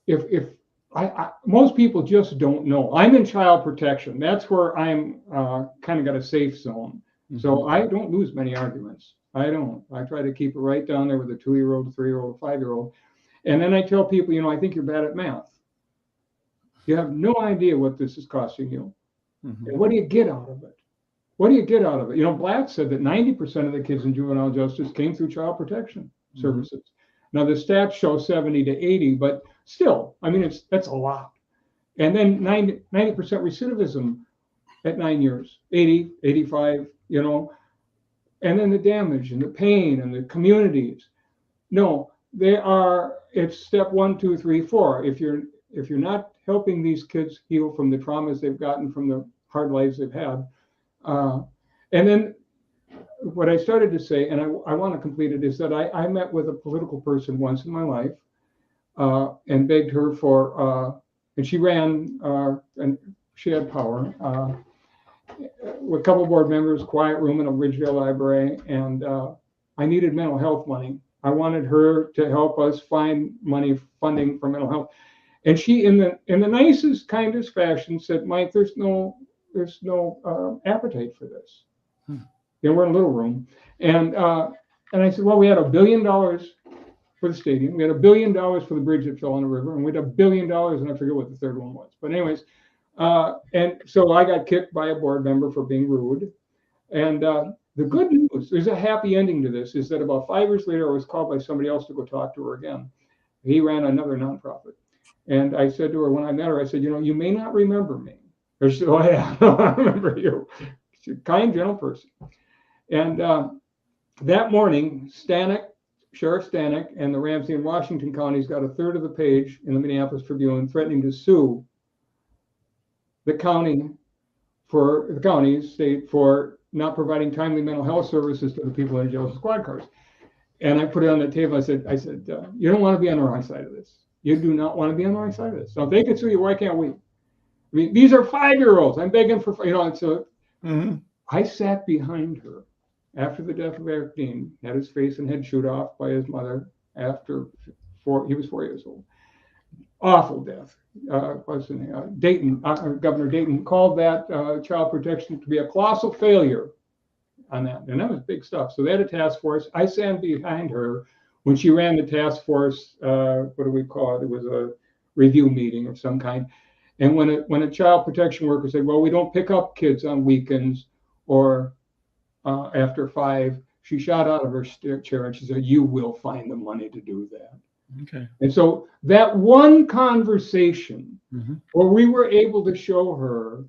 if most people just don't know. I'm in child protection. That's where I'm kind of got a safe zone. So I don't lose many arguments. I don't. I try to keep it right down there with a 2-year-old, a 3-year-old, a 5-year-old. And then I tell people, I think you're bad at math. You have no idea what this is costing you. And what do you get out of it? What do you get out of it? Black said that 90% of the kids in juvenile justice came through child protection services. Now the stats show 70 to 80, but still, I mean, that's a lot. And then 90% recidivism at 9 years, 80, 85, and then the damage and the pain and the communities. No, it's step 1, 2, 3, 4. If you're not helping these kids heal from the traumas they've gotten from the hard lives they've had. And then what I started to say, and I want to complete it, is that I met with a political person once in my life and begged her for, and she ran, and she had power, with a couple board members, quiet room in a Ridgeville library, and I needed mental health money. I wanted her to help us find funding for mental health. And she, in the nicest, kindest fashion, said, "Mike, there's no appetite for this." We're in a little room, and I said, "Well, we had $1 billion for the stadium. We had $1 billion for the bridge that fell on the river, and we had $1 billion, and I forget what the third one was. But anyways, and so I got kicked by a board member for being rude. And the good news, there's a happy ending to this, is that about 5 years later, I was called by somebody else to go talk to her again. He ran another nonprofit. And I said to her, when I met her, I said, you may not remember me. And she said, "Oh, yeah, I remember you." She's a kind, gentle person. And that morning, Sheriff Stanek and the Ramsey and Washington counties got a third of the page in the Minneapolis Tribune threatening to sue the state for not providing timely mental health services to the people in jail with squad cars. And I put it on the table. I said, "You don't want to be on the wrong side of this. You do not want to be on the wrong side of this. So if they can sue you, why can't we?" I mean, these are 5-year-olds. I'm begging for, and so I sat behind her after the death of Eric Dean, had his face and head chewed off by his mother after he was 4 years old. Awful death. Dayton, Governor Dayton called that child protection to be a colossal failure on that. And that was big stuff. So they had a task force. I sat behind her when she ran the task force. What do we call it? It was a review meeting of some kind. And when a child protection worker said, "Well, we don't pick up kids on weekends or after 5, she shot out of her chair and she said, "You will find the money to do that." Okay. And so that one conversation where we were able to show her,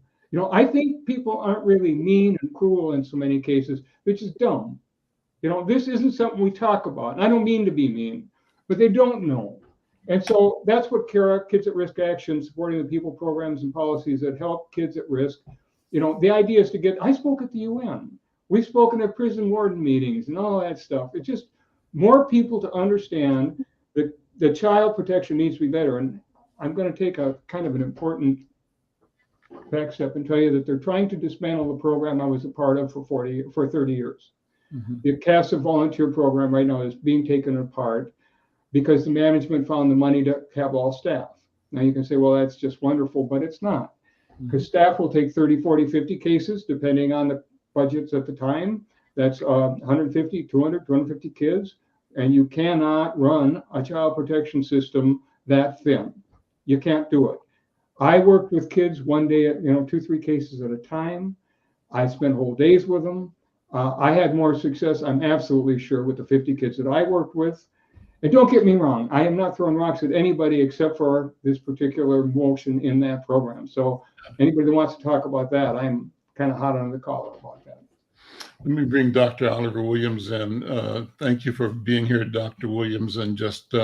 I think people aren't really mean and cruel in so many cases. They're just dumb. This isn't something we talk about. And I don't mean to be mean, but they don't know. And so that's what CARA, Kids at Risk Action, supporting the people, programs, and policies that help kids at risk. The idea is I spoke at the UN. We've spoken at prison warden meetings and all that stuff. It's just more people to understand that the child protection needs to be better. And I'm going to take a kind of an important back step and tell you that they're trying to dismantle the program I was a part of for 30 years. The CASA volunteer program right now is being taken apart because the management found the money to have all staff. Now you can say, well, that's just wonderful, but it's not. Because staff will take 30, 40, 50 cases, depending on the budgets at the time. That's 150, 200, 250 kids. And you cannot run a child protection system that thin. You can't do it. I worked with kids one day at, 2, 3 cases at a time. I spent whole days with them. I had more success, I'm absolutely sure, with the 50 kids that I worked with. And don't get me wrong, I am not throwing rocks at anybody except for this particular motion in that program. So anybody that wants to talk about that, I'm kind of hot on the collar about that. Let me bring Dr. Oliver Williams in. Thank you for being here, Dr. Williams. And just,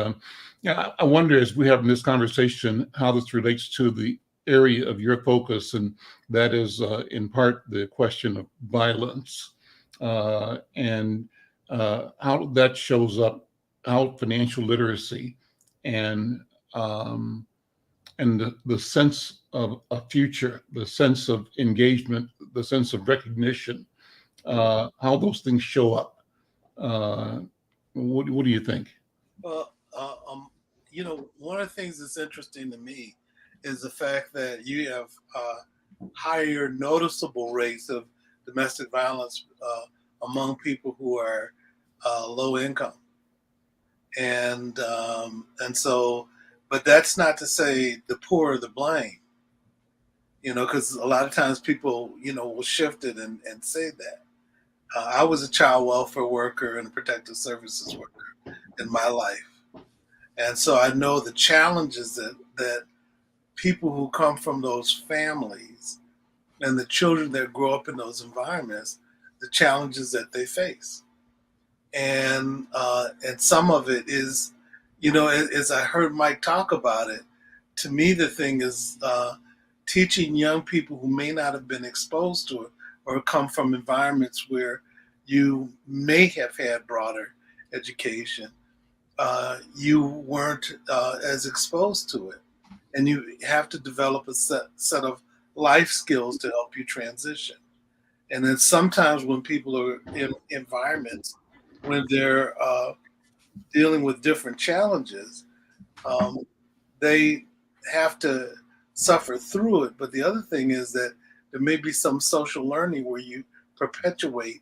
yeah, I wonder as we have in this conversation, how this relates to the area of your focus, and that is in part the question of violence and how that shows up, how financial literacy and the sense of a future, the sense of engagement, the sense of recognition, how those things show up. What do you think? Well, one of the things that's interesting to me is the fact that you have higher noticeable rates of domestic violence among people who are low income, and so, but that's not to say the poor are the blame, because a lot of times people, will shift it and say that. I was a child welfare worker and a protective services worker in my life. And so I know the challenges that people who come from those families and the children that grow up in those environments, the challenges that they face. And some of it is, as I heard Mike talk about it, to me the thing is teaching young people who may not have been exposed to it or come from environments where you may have had broader education, you weren't as exposed to it. And you have to develop a set of life skills to help you transition. And then sometimes when people are in environments when they're dealing with different challenges, um, they have to suffer through it. But the other thing is that there may be some social learning where you perpetuate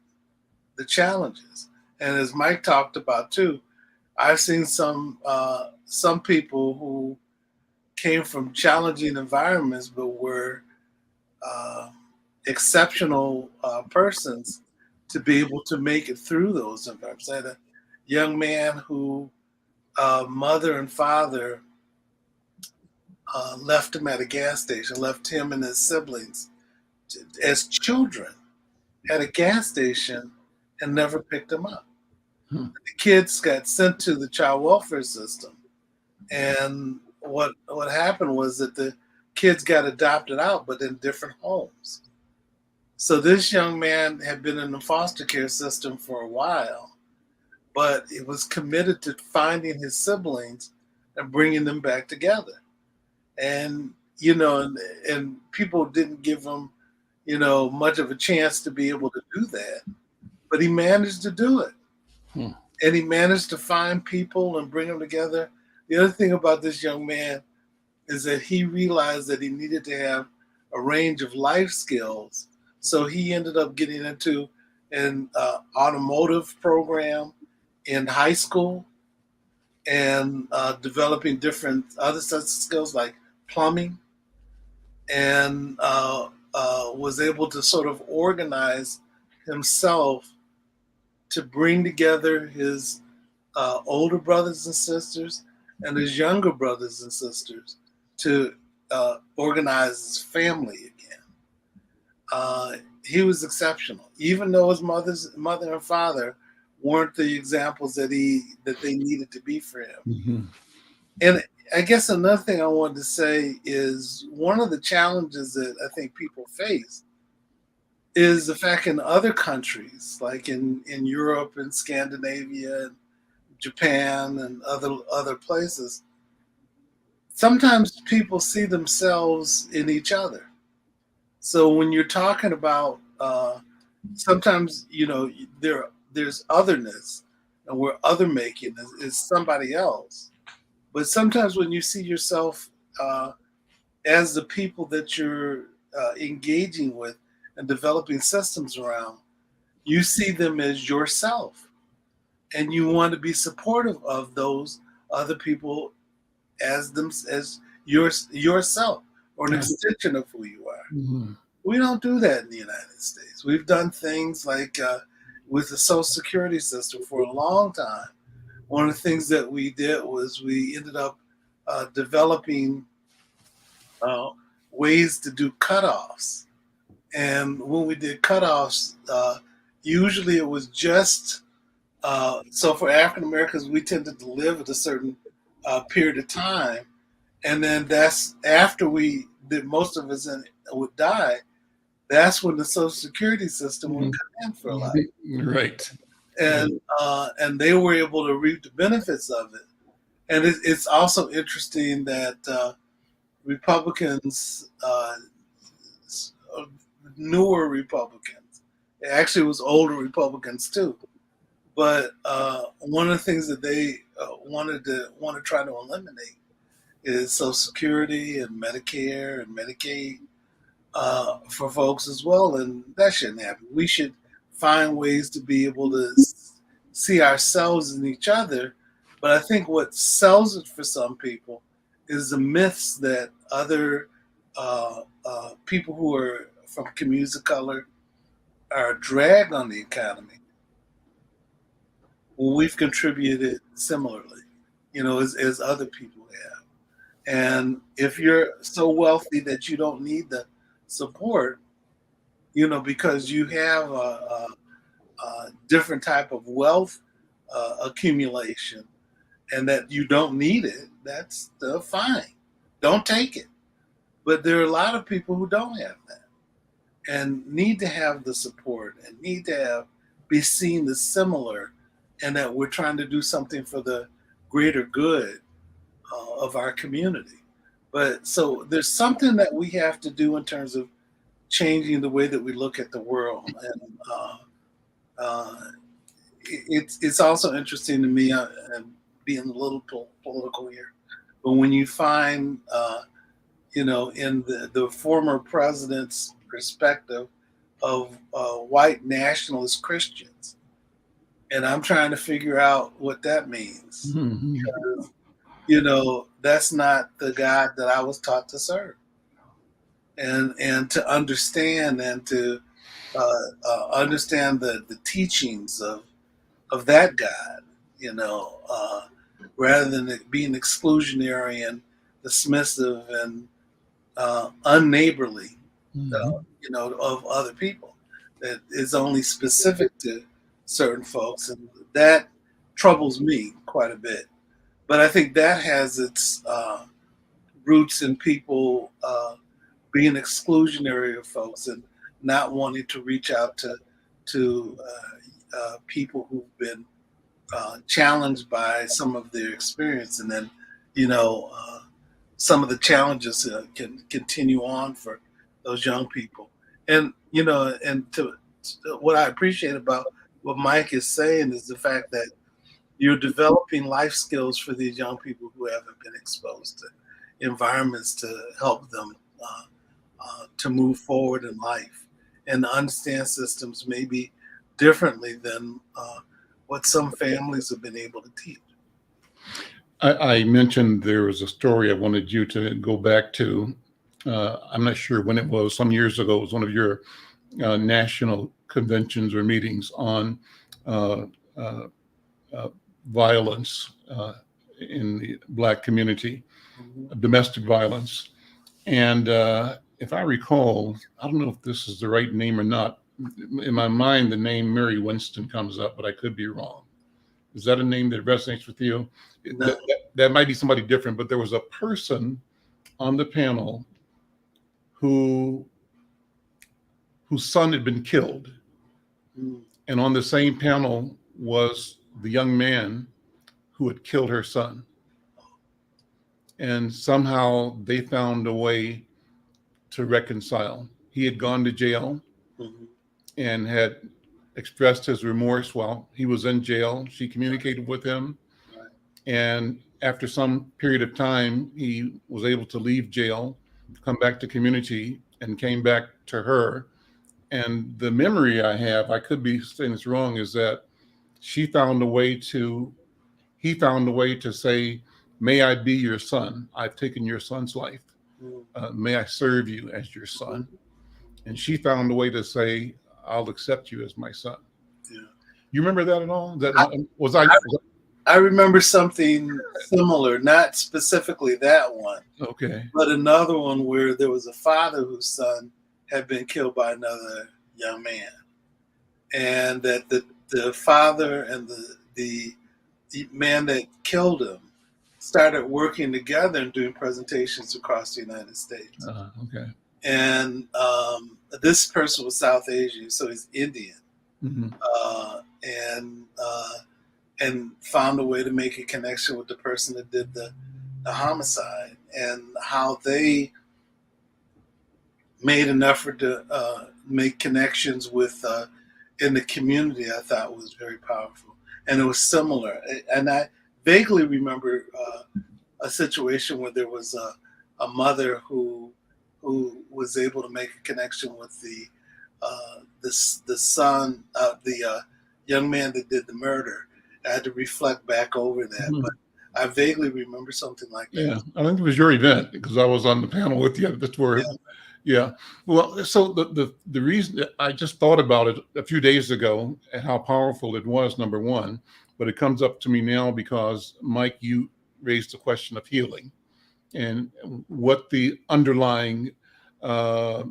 the challenges. And as Mike talked about too, I've seen some people who came from challenging environments but were uh, exceptional persons to be able to make it through those environments. I had a young man who mother and father left him at a gas station, left him and his siblings as children at a gas station and never picked him up. The kids got sent to the child welfare system, and what happened was that the kids got adopted out, but in different homes. So this young man had been in the foster care system for a while, but it was committed to finding his siblings and bringing them back together. And and people didn't give him much of a chance to be able to do that, but he managed to do it. And he managed to find people and bring them together. The other thing about this young man is that he realized that he needed to have a range of life skills. So he ended up getting into an automotive program in high school and developing different other sets of skills like plumbing, and was able to sort of organize himself to bring together his older brothers and sisters and his younger brothers and sisters to organize his family again. He was exceptional, even though his mother and father weren't the examples that they needed to be for him. Mm-hmm. And I guess another thing I wanted to say is one of the challenges that I think people face is the fact in other countries, like in Europe and Scandinavia and Japan and other places, sometimes people see themselves in each other. So when you're talking about sometimes there's otherness, and where other making is somebody else. But sometimes when you see yourself as the people that you're engaging with and developing systems around, you see them as yourself, and you want to be supportive of those other people as yourself, or an extension of who you are. Mhm. We don't do that in the United States. We've done things like with the Social Security system for a long time. One of the things that we did was we ended up developing uh, ways to do cutoffs. And when we did cutoffs, usually it was just so for African Americans, we tended to live at a certain period of time, and then that's after we did most of us would die. That's when the Social Security system would come in for a lot, Right. and they were able to reap the benefits of it. And it's also interesting that Republicans, newer Republicans, actually it was older Republicans too. But one of the things that they want to try to eliminate is Social Security and Medicare and Medicaid for folks as well, and that shouldn't happen. We should find ways to be able to see ourselves in each other. But I think what sells it for some people is the myths that other people who are from communities of color are dragged on the economy. Well, we've contributed similarly, as other people have. And if you're so wealthy that you don't need the support, because you have a different type of wealth accumulation and that you don't need it, that's still fine. Don't take it. But there are a lot of people who don't have that and need to have the support and need to be seen as similar, and that we're trying to do something for the greater good of our community. But so there's something that we have to do in terms of changing the way that we look at the world. And it's also interesting to me, and being a little political here, but when you find, in the former president's perspective of white nationalist Christians, and I'm trying to figure out what that means. Mhm. Because, that's not the God that I was taught to serve, and to understand and to understand the teachings of that God, rather than it being exclusionary and dismissive and unneighborly, Mhm. of other people, that is only specific to certain folks, and that troubles me quite a bit. But I think that has its roots in people being exclusionary of folks and not wanting to reach out to people who've been challenged by some of their experience, and then some of the challenges can continue on for those young people. And what I appreciate about what Mike is saying is the fact that you're developing life skills for these young people who haven't been exposed to environments to help them to move forward in life and to understand systems maybe differently than what some families have been able to teach. I mentioned there was a story I wanted you to go back to. I'm not sure when it was, some years ago. It was one of your national conventions or meetings on uh, uh, violence in the Black community, Mhm. domestic violence. And if I recall, I don't know if this is the right name or not. In my mind, the name Mary Winston comes up, but I could be wrong. Is that a name that resonates with you? No. That might be somebody different, but there was a person on the panel who whose son had been killed, Mm. and on the same panel was the young man who had killed her son. And somehow they found a way to reconcile. He had gone to jail Mhm. and had expressed his remorse while he was in jail. She communicated with him. Right. And after some period of time, he was able to leave jail, come back to community, and came back to her. And the memory I have, I could be saying this wrong, is that she found a way to, he found a way to say, "May I be your son? I've taken your son's life." May I serve you as your son? And she found a way to say, I'll accept you as my son. Yeah. You remember that at all? That was I remember something similar, not specifically that one, okay. but another one where there was a father whose son had been killed by another young man, and that the father and the man that killed him started working together and doing presentations across the United States. Okay. And this person was South Asian, so he's Indian, Mm-hmm. And found a way to make a connection with the person that did the homicide, and how they made an effort to make connections with in the community. I thought was very powerful, and it was similar. And I vaguely remember a situation where there was a mother who was able to make a connection with the son of the young man that did the murder. I had to reflect back over that, Mhm. but I vaguely remember something like that. Yeah, I think it was your event because I was on the panel with you. That's where, yeah. Well, so the reason that I just thought about it a few days ago and how powerful it was, number one, but it comes up to me now because Mike, you raised the question of healing and what the underlying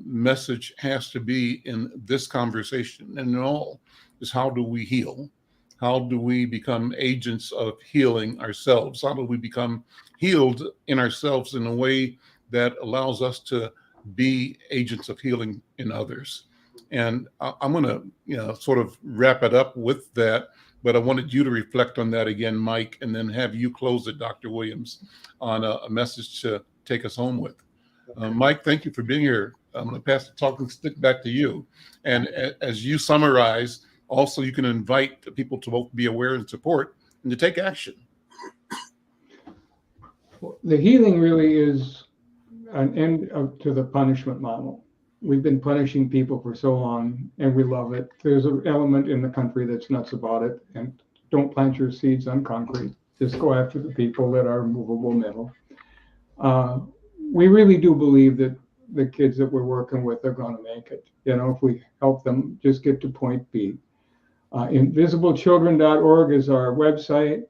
message has to be in this conversation and in all is how do we heal? How do we become agents of healing ourselves? How do we become healed in ourselves in a way that allows us to be agents of healing in others? And I'm going to, sort of wrap it up with that, but I wanted you to reflect on that again, Mike, and then have you close it, Dr. Williams, on a message to take us home with. Mike, thank you for being here. I'm going to pass the talking stick back to you. And as you summarize, also, you can invite people to both be aware and support and to take action. The healing really is an end to the punishment model. We've been punishing people for so long and we love it. There's an element in the country that's nuts about it. And don't plant your seeds on concrete. Just go after the people that are movable metal. We really do believe that the kids that we're working with are going to make it. If we help them just get to point B. InvisibleChildren.org is our website.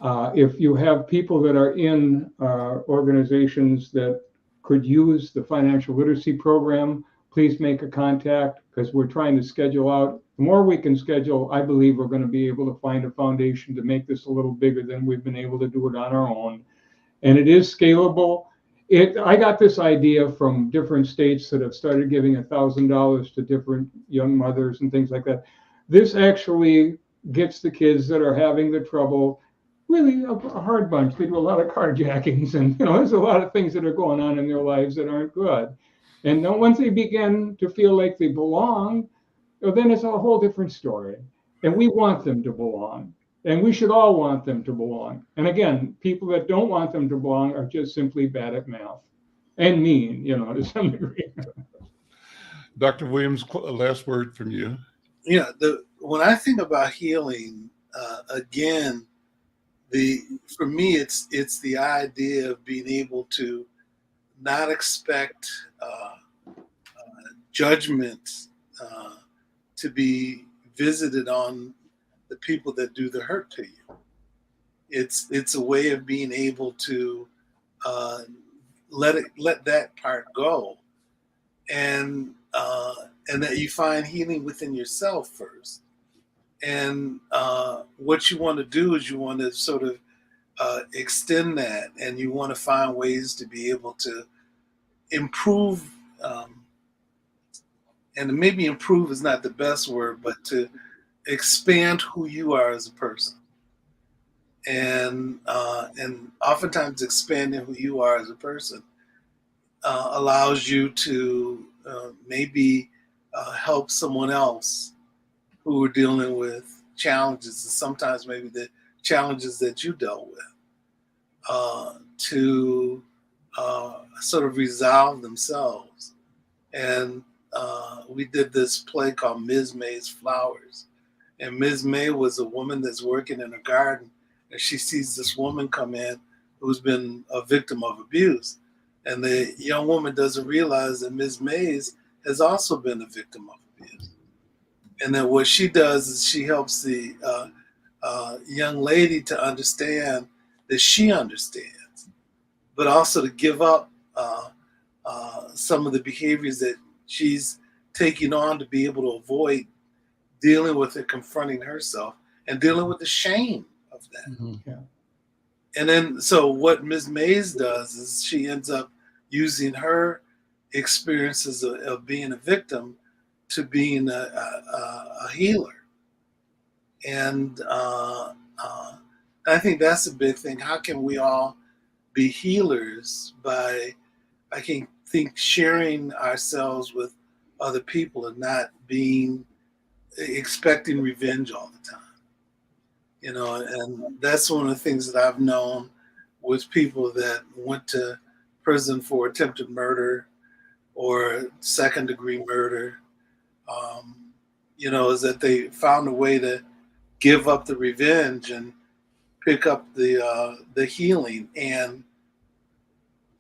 If you have people that are in organizations that could use the financial literacy program, please make a contact because we're trying to schedule out. The more we can schedule, I believe we're going to be able to find a foundation to make this a little bigger than we've been able to do it on our own. And it is scalable. I got this idea from different states that have started giving $1,000 to different young mothers and things like that. This actually gets the kids that are having the trouble, really a hard bunch. They do a lot of carjackings and, there's a lot of things that are going on in their lives that aren't good. And then once they begin to feel like they belong, then it's a whole different story. And we want them to belong. And we should all want them to belong. And again, people that don't want them to belong are just simply bad at math and mean, to some degree. Dr. Williams, last word from you. Yeah, when I think about healing, again, for me, it's the idea of being able to not expect judgment to be visited on the people that do the hurt to you. It's a way of being able to let that part go, and that you find healing within yourself first. And what you want to do is you want to sort of extend that, and you want to find ways to be able to improve. And maybe improve is not the best word, but to expand who you are as a person. And oftentimes expanding who you are as a person allows you to maybe help someone else who are dealing with challenges, and sometimes maybe the challenges that you dealt with, to sort of resolve themselves. And we did this play called Ms. May's Flowers. And Ms. May was a woman that's working in a garden, and she sees this woman come in who's been a victim of abuse. And the young woman doesn't realize that Ms. Mays has also been a victim of abuse. And then what she does is she helps the young lady to understand that she understands, but also to give up some of the behaviors that she's taking on to be able to avoid dealing with it, confronting herself, and dealing with the shame of that. Mhm. And then, so what Ms. Mays does is she ends up using her experiences of being a victim to being a healer. And I think that's a big thing. How can we all be healers by, I can think, sharing ourselves with other people and not being expecting revenge all the time. You know, and that's one of the things that I've known with people that went to prison for attempted murder or second degree murder, you know, is that they found a way to give up the revenge and pick up the healing. And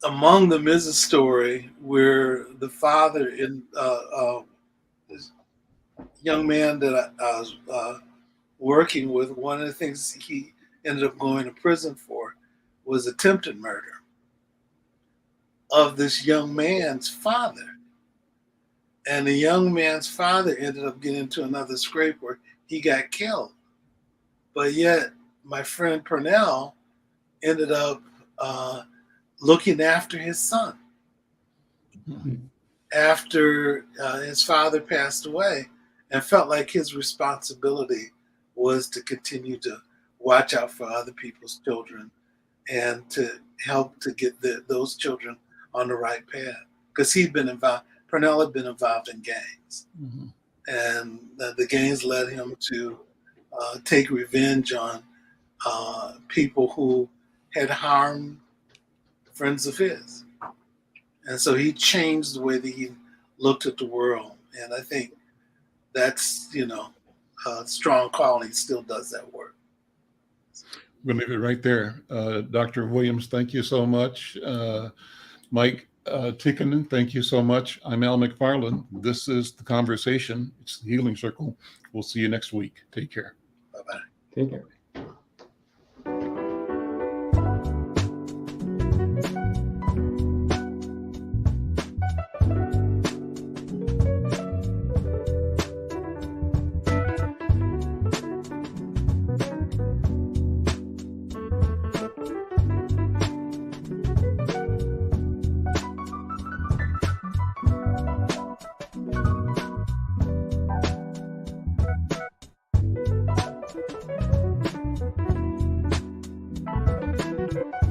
among them is a story where the father in this young man that I was working with, one of the things he ended up going to prison for was attempted murder of this young man's father. And the young man's father ended up getting into another scrape where he got killed. But yet, my friend Purnell ended up looking after his son after his father passed away, and felt like his responsibility was to continue to watch out for other people's children and to help to get those children on the right path. Because he'd been involved, Purnell had been involved in gangs. Mhm. And the gangs led him to take revenge on people who had harmed friends of his. And so he changed the way that he looked at the world. And I think that's, you know, a strong calling still does that work. We're going to leave it right there. Dr. Williams, thank you so much. Mike Tikkanen, thank you so much. I'm Al McFarlane. This is The Conversation. It's the Healing Circle. We'll see you next week. Take care. Bye-bye. Take care.